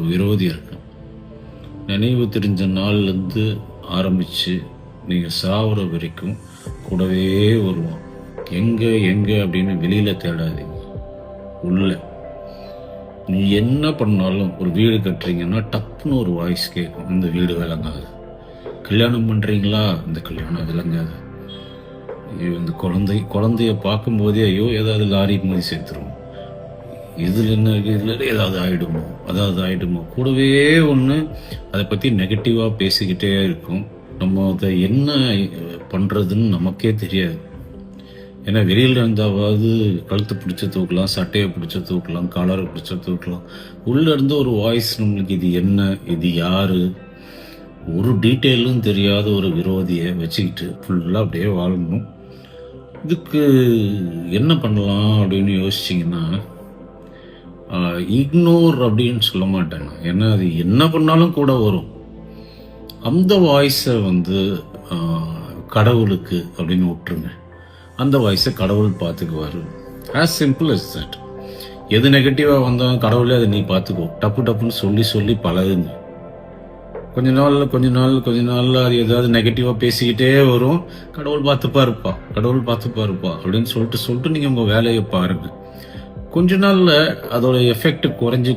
ஒரு விரோதி இருக்கு. நினைவு தெரிஞ்ச நாள்லேருந்து ஆரம்பித்து நீங்கள் சாவுற வரைக்கும் கூடவே வருவான். எங்கே அப்படின்னு வெளியில் தேடாதீங்க, உள்ள. நீ என்ன பண்ணாலும், ஒரு வீடு கட்டுறீங்கன்னா டப்புன்னு ஒரு வாய்ஸ் கேட்கும், இந்த வீடு விளங்காது. கல்யாணம் பண்ணுறீங்களா, இந்த கல்யாணம் விளங்காது. இந்த குழந்தைய பார்க்கும்போதே ஐயோ ஏதாவது லாரி மோதி சேர்த்துரும், இதில் என்ன இதில் ஏதாவது ஆகிடுமோ கூடவே ஒன்று அதை பற்றி நெகட்டிவாக பேசிக்கிட்டே இருக்கும். நம்ம அதை என்ன பண்ணுறதுன்னு நமக்கே தெரியாது. ஏன்னா வெளியில் இருந்தாவது கழுத்தை பிடிச்ச தூக்கலாம், சட்டையை பிடிச்ச தூக்கலாம், காலரை பிடிச்ச தூக்கலாம். உள்ளேருந்து ஒரு வாய்ஸ் நம்மளுக்கு இது என்ன, இது யார், ஒரு டீட்டெயிலும் தெரியாத ஒரு விரோதியை வச்சுக்கிட்டு ஃபுல்லாக அப்படியே வாழணும். இதுக்கு என்ன பண்ணலாம் அப்படின்னு யோசிச்சிங்கன்னா, இக்னோர் அப்படின்னு சொல்ல மாட்டேன். ஏன்னா அது என்ன பண்ணாலும் கூட வரும். அந்த வாய்ஸை கடவுளுக்கு அப்படின்னு விட்டுருங்க. அந்த வாய்ஸை கடவுள் பார்த்துக்குவார். As simple as that. எது நெகட்டிவாக வந்தாலும் கடவுளே அதை நீ பார்த்துக்கோ, டப்புன்னு சொல்லி பழகுங்க. கொஞ்ச நாள் அது ஏதாவது நெகட்டிவாக பேசிக்கிட்டே வரும். கடவுள் பார்த்துப்பாருப்பா அப்படின்னு சொல்லிட்டு நீங்கள் உங்கள் வேலையை பாருங்கள். கொஞ்ச நாளில் அதோட எஃபெக்ட் குறைஞ்சு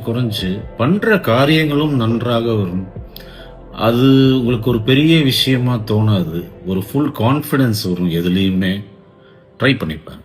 பண்ணுற காரியங்களும் நன்றாக வரும். அது உங்களுக்கு ஒரு பெரிய விஷயமா தோணாது. ஒரு ஃபுல் கான்ஃபிடென்ஸ் வரும். எதுலேயுமே ட்ரை பண்ணிப்பேன்.